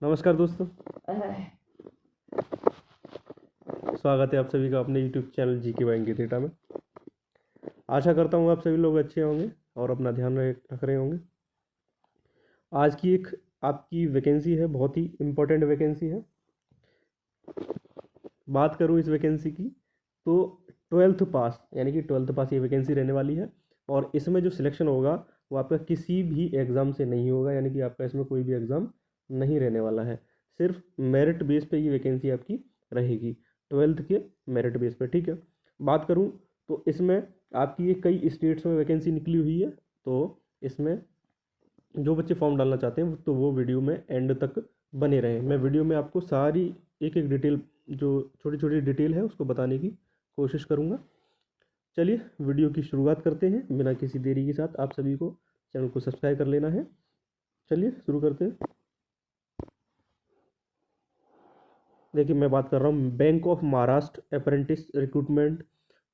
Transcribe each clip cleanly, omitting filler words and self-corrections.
नमस्कार दोस्तों। स्वागत है आप सभी का अपने YouTube चैनल जी के बाइंग डेटा में। आशा करता हूँ आप सभी लोग अच्छे होंगे और अपना ध्यान रख रहे होंगे। आज की एक आपकी वैकेंसी है, बहुत ही इम्पोर्टेंट वैकेंसी है। बात करूँ इस वैकेंसी की तो 12th पास यानी कि 12th पास ये वैकेंसी रहने वाली है। और इसमें जो सिलेक्शन होगा वो आपका किसी भी एग्ज़ाम से नहीं होगा, यानी कि आपका इसमें कोई भी एग्ज़ाम नहीं रहने वाला है। सिर्फ मेरिट बेस पे ये वैकेंसी आपकी रहेगी, 12th के मेरिट बेस पे। ठीक है, बात करूँ तो इसमें आपकी ये कई स्टेट्स में वैकेंसी निकली हुई है। तो इसमें जो बच्चे फॉर्म डालना चाहते हैं तो वो वीडियो में एंड तक बने रहें। मैं वीडियो में आपको सारी एक एक डिटेल, जो छोटी छोटी डिटेल है, उसको बताने की कोशिश करूँगा। चलिए वीडियो की शुरुआत करते हैं बिना किसी देरी के साथ। आप सभी को चैनल को सब्सक्राइब कर लेना है। चलिए शुरू करते हैं। देखिए, मैं बात कर रहा हूँ bank of Maharashtra apprentice recruitment.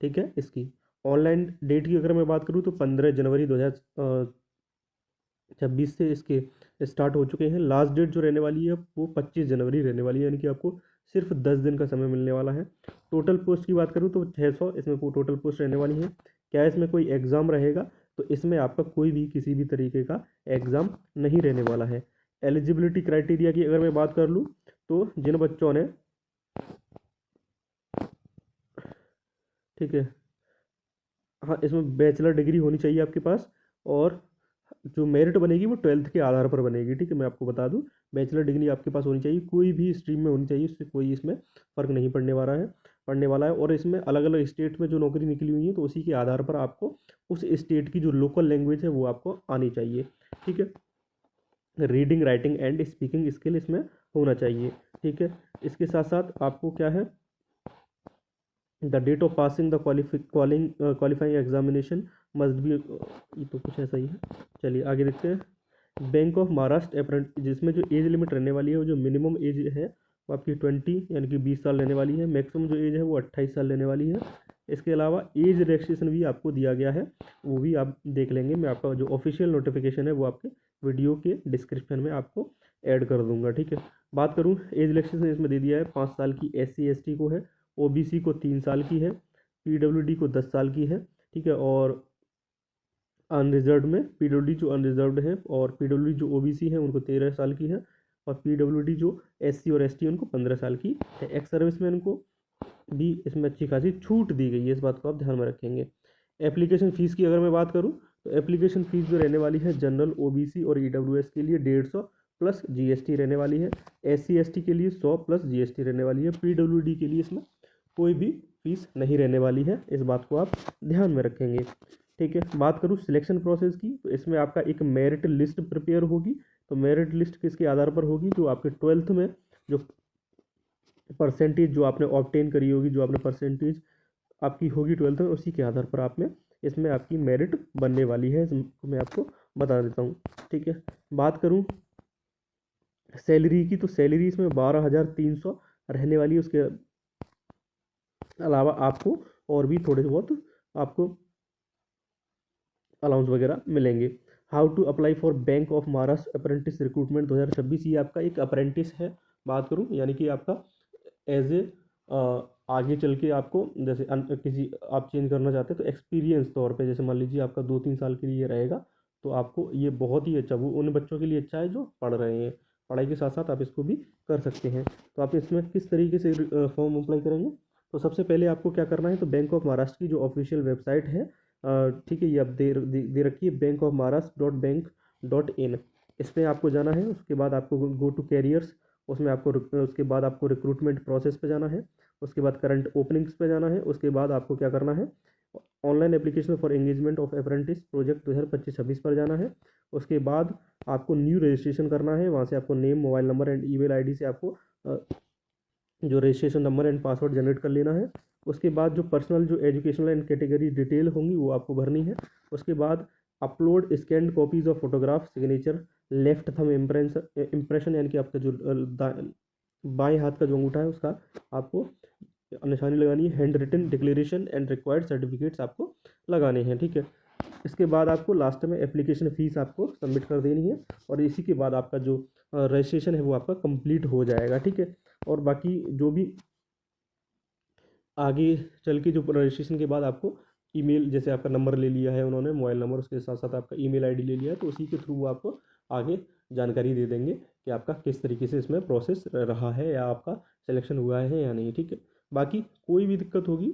ठीक है, इसकी ऑनलाइन डेट की अगर मैं बात करूँ तो 15 जनवरी 2026 से इसके स्टार्ट हो चुके हैं। लास्ट डेट जो रहने वाली है वो 25 जनवरी रहने वाली है, यानी कि आपको सिर्फ 10 दिन का समय मिलने वाला है। टोटल पोस्ट की बात करूँ तो 600 इसमें टोटल पोस्ट रहने वाली है। क्या इसमें कोई एग्ज़ाम रहेगा? तो इसमें आपका कोई भी किसी भी तरीके का एग्ज़ाम नहीं रहने वाला है। एलिजिबिलिटी क्राइटेरिया की अगर मैं बात कर लूँ तो जिन बच्चों ने, ठीक है, हाँ, इसमें बैचलर डिग्री होनी चाहिए आपके पास। और जो मेरिट बनेगी वो 12th के आधार पर बनेगी। ठीक है, मैं आपको बता दूं, बैचलर डिग्री आपके पास होनी चाहिए, कोई भी स्ट्रीम में होनी चाहिए, उससे कोई इसमें फ़र्क नहीं पड़ने वाला है। और इसमें अलग अलग स्टेट में जो नौकरी निकली हुई है तो उसी के आधार पर आपको उस स्टेट की जो लोकल लैंग्वेज है वो आपको आनी चाहिए। ठीक है, reading writing and speaking skill इसमें होना चाहिए। ठीक है, इसके साथ साथ आपको क्या है, the date of passing the qualifying examination must be, ये तो कुछ ऐसा ही है। चलिए आगे देखते हैं। बैंक ऑफ महाराष्ट्र अप्रेंटिस, जिसमें जो एज लिमिट रहने वाली है वो जो मिनिमम एज है वो आपकी 20 यानी कि 20 साल रहने वाली है। मैक्सिमम जो एज है वो 28 साल रहने वाली है। इसके अलावा एज रिलैक्सेशन भी आपको दिया गया है, वो भी आप देख लेंगे। मैं आपका जो ऑफिशियल नोटिफिकेशन है वो आपके वीडियो के डिस्क्रिप्शन में आपको ऐड कर दूंगा। ठीक है, बात करूँ एज रिलैक्सेशन इसमें दे दिया है 5 साल की SC ST को है, OBC को 3 साल की है, PWD को 10 साल की है। ठीक है, और अनरिजर्व में PWD जो अनरिजर्व्ड है और PWD जो OBC है उनको 13 साल की है, और PWD जो SC और ST उनको 15 साल की है। एक्स सर्विसमैन को भी इसमें अच्छी खासी छूट दी गई है, इस बात को आप ध्यान में रखेंगे। एप्लीकेशन फ़ीस की अगर मैं बात करूँ तो एप्लीकेशन फ़ीस जो रहने वाली है जनरल OBC और EWS के लिए 150 प्लस GST रहने वाली है। SC ST के लिए 100 प्लस GST रहने वाली है। PWD के लिए इसमें कोई भी फीस नहीं रहने वाली है, इस बात को आप ध्यान में रखेंगे। ठीक है, बात करूँ सिलेक्शन प्रोसेस की तो इसमें आपका एक मेरिट लिस्ट प्रिपेयर होगी। तो मेरिट लिस्ट किसके आधार पर होगी? जो आपके 12th में जो परसेंटेज जो आपने ऑब्टेन करी होगी, जो आपने परसेंटेज आपकी होगी 12th में, उसी के आधार पर आप में इसमें आपकी मेरिट बनने वाली है, इसको मैं आपको बता देता हूँ। ठीक है, बात करूँ सैलरी की तो सैलरी इसमें 12,300 रहने वाली है। उसके अलावा आपको और भी थोड़े बहुत आपको अलाउंस वगैरह मिलेंगे। How to apply for bank of Maharashtra apprentice recruitment 2026, ये आपका एक अप्रेंटिस है। बात करूँ यानी कि आपका एज ए आगे चल के आपको जैसे किसी आप चेंज करना चाहते हैं तो एक्सपीरियंस तौर पे, जैसे मान लीजिए आपका 2-3 साल के लिए रहेगा, तो आपको ये बहुत ही अच्छा, वो उन बच्चों के लिए अच्छा है जो पढ़ रहे हैं। पढ़ाई के साथ साथ आप इसको भी कर सकते हैं। तो आप इसमें किस तरीके से फॉर्म अप्लाई करेंगे? तो सबसे पहले आपको क्या करना है, तो बैंक ऑफ महाराष्ट्र की जो ऑफिशियल वेबसाइट है, ठीक है, ये आप दे रखी है, bankoffmaharashtra.bank.in। इस पर आपको जाना है। उसके बाद आपको गो टू कैरियर्स, उसमें आपको उसके बाद आपको रिक्रूटमेंट प्रोसेस पे जाना है। उसके बाद करंट ओपनिंग्स पे जाना है। उसके बाद आपको क्या करना है, online application for engagement of apprentice project 2025-26 पर जाना है। उसके बाद आपको न्यू रजिस्ट्रेशन करना है। वहाँ से आपको name, mobile number and email ID से आपको जो registration number and password generate कर लेना है। उसके बाद जो पर्सनल जो एजुकेशनल एंड कैटेगरी डिटेल होंगी वो आपको भरनी है। उसके बाद upload scanned copies of photograph, signature, left thumb impression, यानी कि आपका जो बाएं हाथ का जो अंगूठा है उसका आपको निशानी लगानी है। Handwritten declaration and required certificates आपको लगाने हैं। ठीक है, इसके बाद आपको लास्ट में एप्लीकेशन फ़ीस आपको सबमिट कर देनी है, और इसी के बाद आपका जो रजिस्ट्रेशन है वो आपका कंप्लीट हो जाएगा, ठीक है। और बाकी जो भी आगे चल के जो रजिस्ट्रेशन के बाद आपको ईमेल, जैसे आपका नंबर ले लिया है उन्होंने, मोबाइल नंबर, उसके साथ साथ आपका ईमेल आईडी ले लिया है, तो उसी के थ्रू वो आपको आगे जानकारी दे देंगे कि आपका किस तरीके से इसमें प्रोसेस रहा है, या आपका सिलेक्शन हुआ है या नहीं, ठीक है। बाकी कोई भी दिक्कत होगी,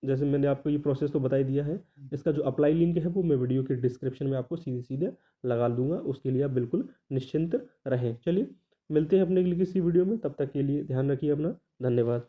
जैसे मैंने आपको ये प्रोसेस तो बता ही दिया है, इसका जो अप्लाई लिंक है वो मैं वीडियो के डिस्क्रिप्शन में आपको सीधे सीधे लगा दूंगा, उसके लिए आप बिल्कुल निश्चिंत रहें। चलिए, मिलते हैं अपने किसी वीडियो में, तब तक के लिए ध्यान रखिए अपना। धन्यवाद।